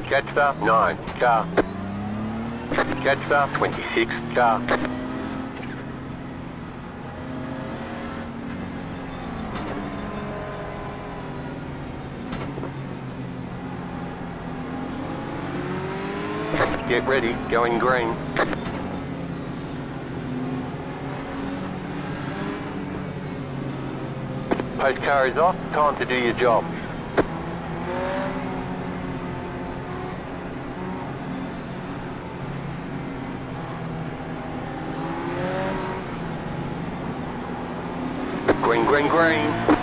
Catch 9 car. Catch 26 car. Get ready, going green. Post car is off, time to do your job. Green, green, green.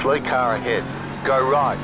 Slow car ahead. Go right.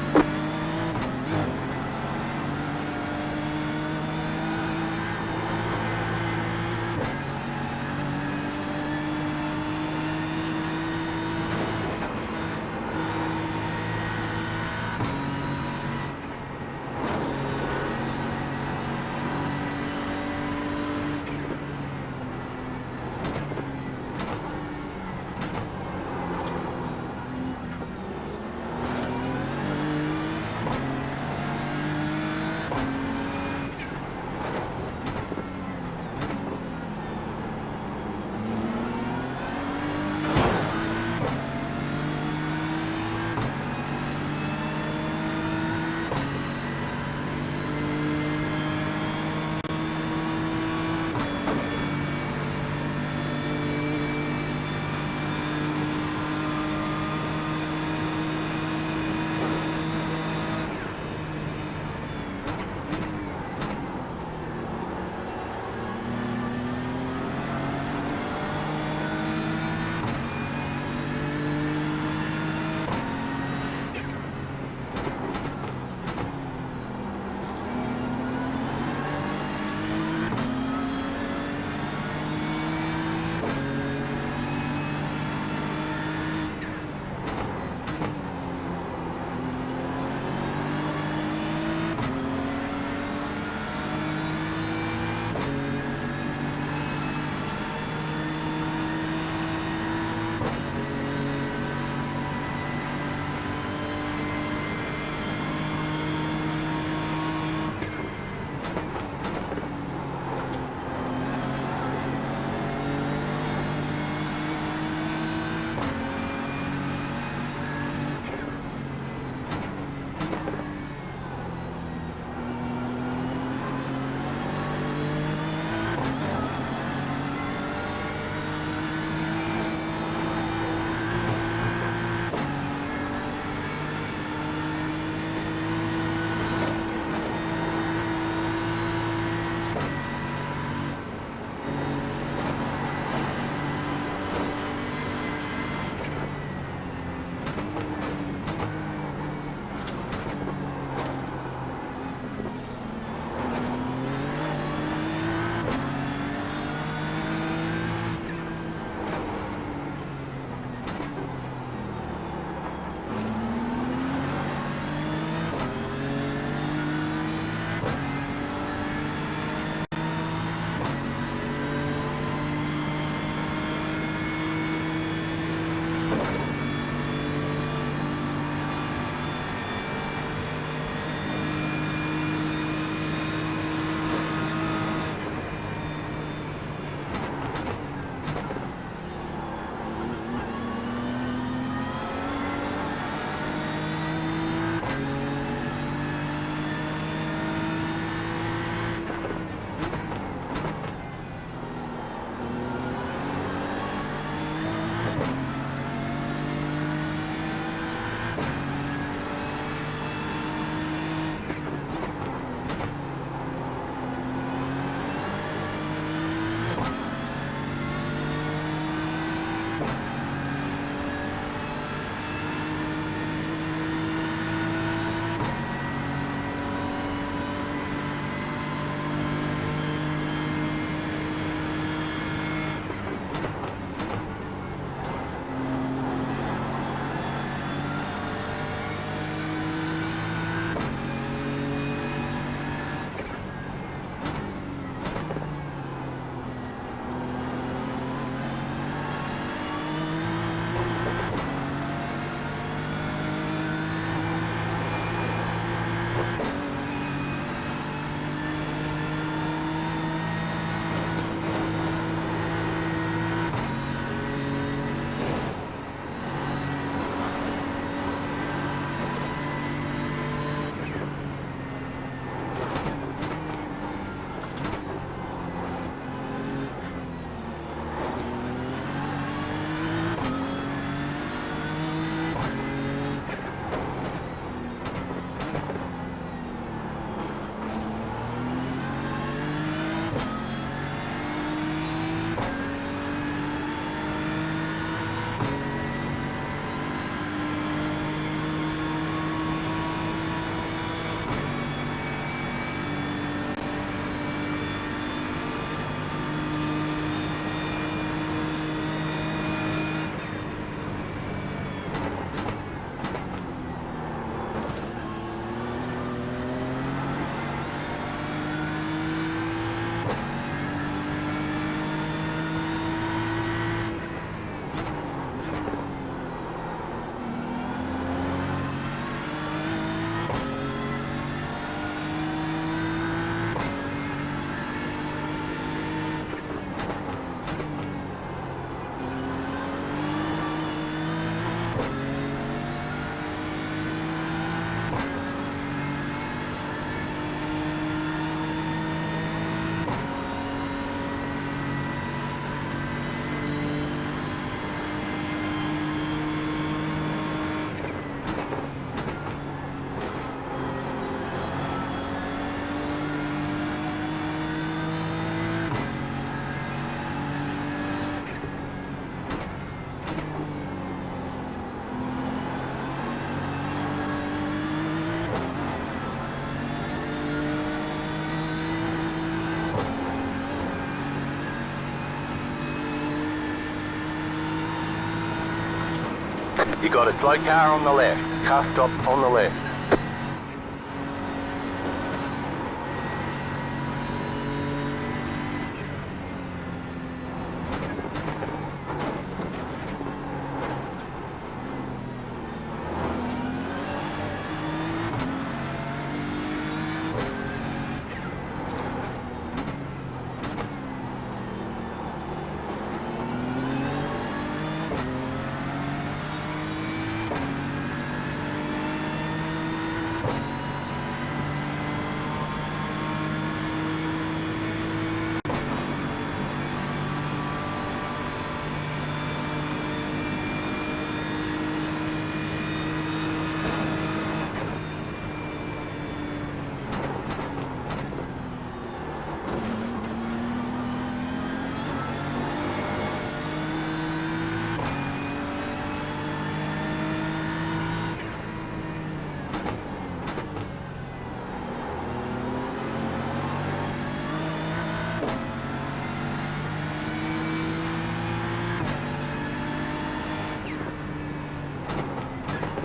You got a slow car on the left. Car stop on the left.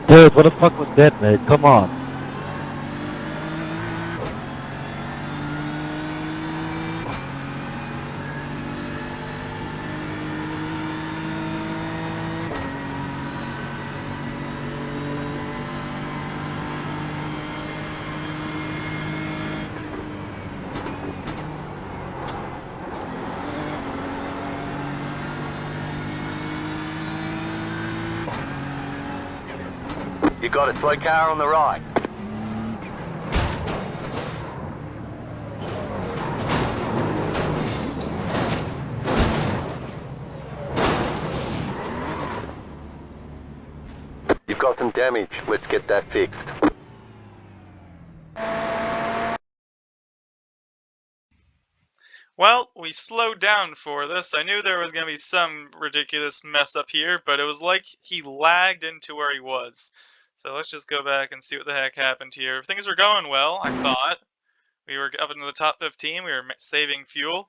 Dude, what the fuck was that, mate? Come on. You got a slow car on the right. You've got some damage. Let's get that fixed. Well, we slowed down for this. I knew there was going to be some ridiculous mess up here, but it was like he lagged into where he was. So let's just go back and see what the heck happened here. Things were going well, I thought. We were up into the top 15. We were saving fuel.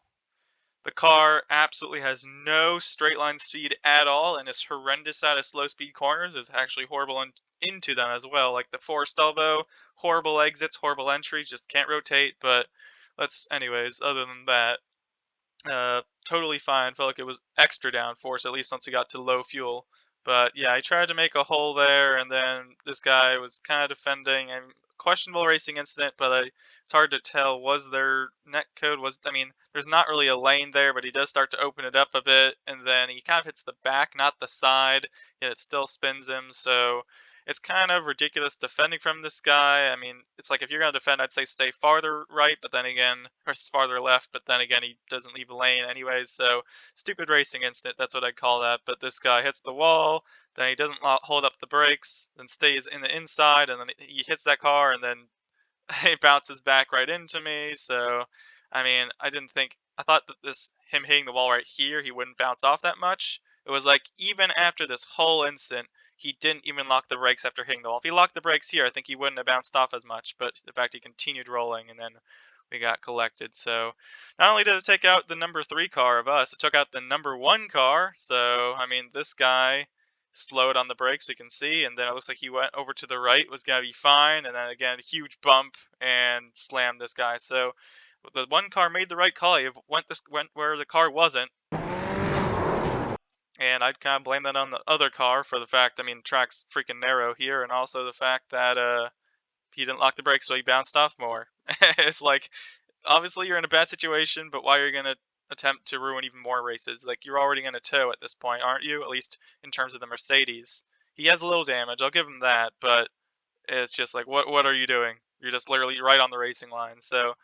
The car absolutely has no straight line speed at all and is horrendous out of slow speed corners. Is actually horrible into them as well. Like the forced elbow, horrible exits, horrible entries, just can't rotate. But anyways, other than that, totally fine. Felt like it was extra downforce, at least once we got to low fuel. But yeah, I tried to make a hole there, and then this guy was kind of defending. And questionable racing incident, but it's hard to tell. Was there net code? I mean, there's not really a lane there, but he does start to open it up a bit, and then he kind of hits the back, not the side, yet it still spins him. So it's kind of ridiculous defending from this guy. I mean, it's like if you're going to defend, I'd say stay farther right, but then again, versus farther left, but then again, he doesn't leave the lane anyways. So stupid racing incident, that's what I'd call that. But this guy hits the wall, then he doesn't hold up the brakes, then stays in the inside, and then he hits that car, and then it bounces back right into me. So, I mean, I thought that him hitting the wall right here, he wouldn't bounce off that much. It was like, even after this whole incident, he didn't even lock the brakes after hitting the wall. If he locked the brakes here, I think he wouldn't have bounced off as much, but the fact he continued rolling, and then we got collected. So, not only did it take out the number 3 car of us, it took out the number 1 car. So, I mean, this guy slowed on the brakes, you can see, and then it looks like he went over to the right, was going to be fine, and then again, a huge bump and slammed this guy. So the 1 car made the right call. He went where the car wasn't, and I'd kind of blame that on the other car for the fact, I mean, track's freaking narrow here, and also the fact that he didn't lock the brakes, so he bounced off more. It's like, obviously you're in a bad situation, but why are you going to attempt to ruin even more races? Like, you're already going to tow at this point, aren't you? At least in terms of the Mercedes. He has a little damage, I'll give him that, but it's just like, what are you doing? You're just literally right on the racing line. So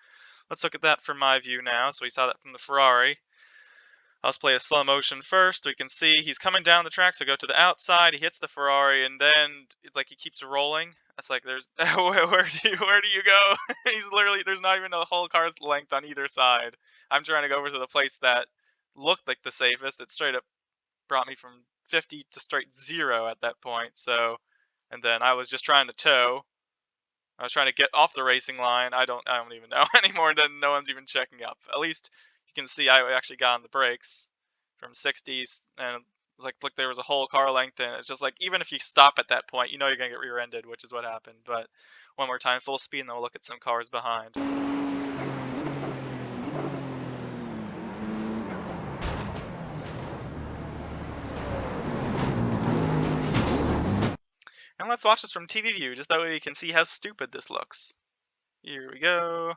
let's look at that from my view now. So we saw that from the Ferrari. Let's play a slow motion first. We can see he's coming down the track, so go to the outside. He hits the Ferrari, and then it's like he keeps rolling. It's like, there's where do you go? He's literally, there's not even a whole car's length on either side. I'm trying to go over to the place that looked like the safest. It straight up brought me from 50 to straight 0 at that point. So, and then I was just trying to tow. I was trying to get off the racing line. I don't even know anymore. Then no one's even checking up. At least you can see I actually got on the brakes from 60s, and like there was a whole car length, and it's just like even if you stop at that point, you know you're gonna get rear-ended, which is what happened. But one more time, full speed, and then we'll look at some cars behind. And let's watch this from TV view, just that way we can see how stupid this looks. Here we go.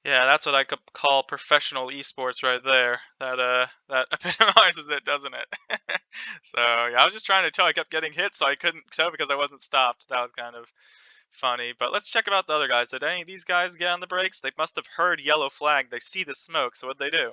Yeah, that's what I could call professional esports right there. That epitomizes it, doesn't it? So yeah, I was just trying to tell. I kept getting hit, so I couldn't tell because I wasn't stopped. That was kind of funny. But let's check about the other guys. Did any of these guys get on the brakes? They must have heard yellow flag. They see the smoke, so what'd they do?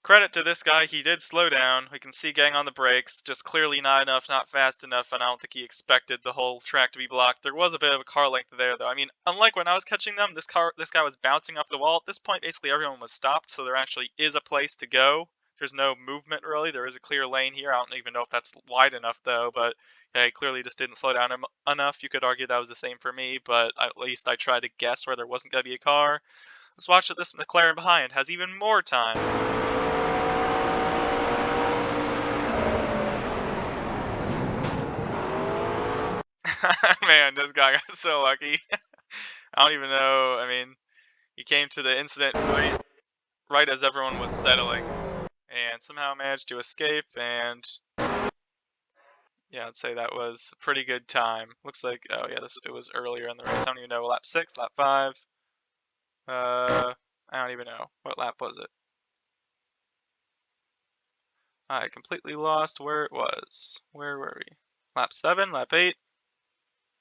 Credit to this guy, he did slow down. We can see getting on the brakes, just clearly not enough, not fast enough, and I don't think he expected the whole track to be blocked. There was a bit of a car length there, though. I mean, unlike when I was catching them, this guy was bouncing off the wall. At this point, basically everyone was stopped, so there actually is a place to go. There's no movement, really. There is a clear lane here. I don't even know if that's wide enough, though, but yeah, he clearly just didn't slow down enough. You could argue that was the same for me, but at least I tried to guess where there wasn't going to be a car. Let's watch this McLaren behind. Has even more time. Man, this guy got so lucky. I don't even know. I mean, he came to the incident right as everyone was settling, and somehow managed to escape. And yeah, I'd say that was a pretty good time. Looks like, oh yeah, it was earlier in the race. I don't even know, lap 6, lap 5. I don't even know what lap was it. I completely lost where it was. Where were we? Lap 7, lap 8.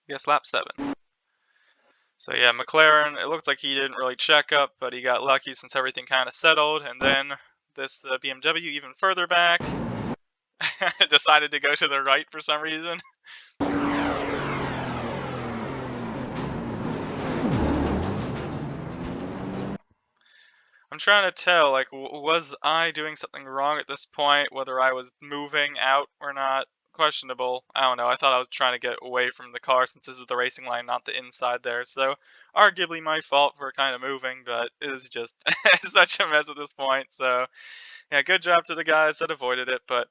I guess lap 7. So yeah, McLaren, it looked like he didn't really check up, but he got lucky since everything kind of settled. And then this BMW even further back decided to go to the right for some reason. I'm trying to tell, like, was I doing something wrong at this point? Whether I was moving out or not? Questionable. I don't know. I thought I was trying to get away from the car since this is the racing line, not the inside there. So, arguably my fault for kind of moving, but it was just such a mess at this point. So, yeah, good job to the guys that avoided it, but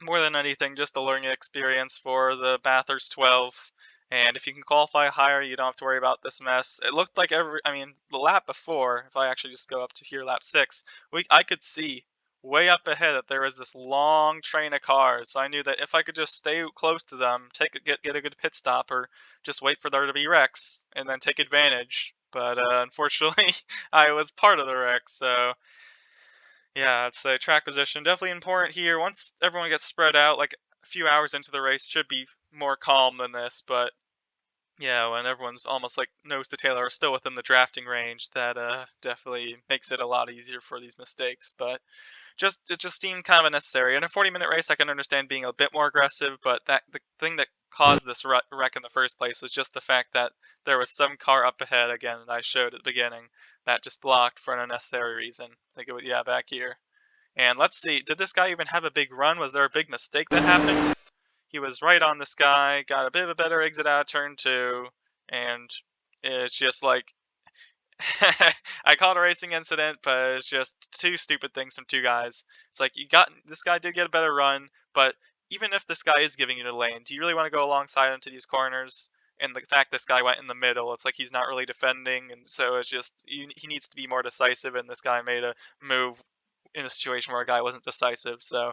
more than anything, just a learning experience for the Bathurst 12. And if you can qualify higher, you don't have to worry about this mess. It looked like the lap before, if I actually just go up to here, lap 6, I could see way up ahead that there was this long train of cars. So I knew that if I could just stay close to them, get a good pit stop, or just wait for there to be wrecks and then take advantage. But unfortunately, I was part of the wreck, so yeah, it's a track position. Definitely important here. Once everyone gets spread out, like a few hours into the race, should be more calm than this. But yeah, when everyone's almost like nose to tail or still within the drafting range, that definitely makes it a lot easier for these mistakes. But it just seemed kind of unnecessary. In a 40-minute race, I can understand being a bit more aggressive, but the thing that caused this wreck in the first place was just the fact that there was some car up ahead again that I showed at the beginning that just blocked for an unnecessary reason. I think it would, yeah, back here. And let's see, did this guy even have a big run? Was there a big mistake that happened? He was right on this guy, got a bit of a better exit out of turn 2, and it's just like I call it a racing incident, but it's just two stupid things from two guys. It's like this guy did get a better run, but even if this guy is giving you the lane, do you really want to go alongside into these corners? And the fact this guy went in the middle, it's like he's not really defending, and so it's just he needs to be more decisive. And this guy made a move in a situation where a guy wasn't decisive. So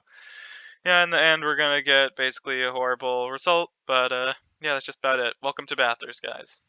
yeah, in the end, we're gonna get basically a horrible result. But yeah, that's just about it. Welcome to Bathurst, guys.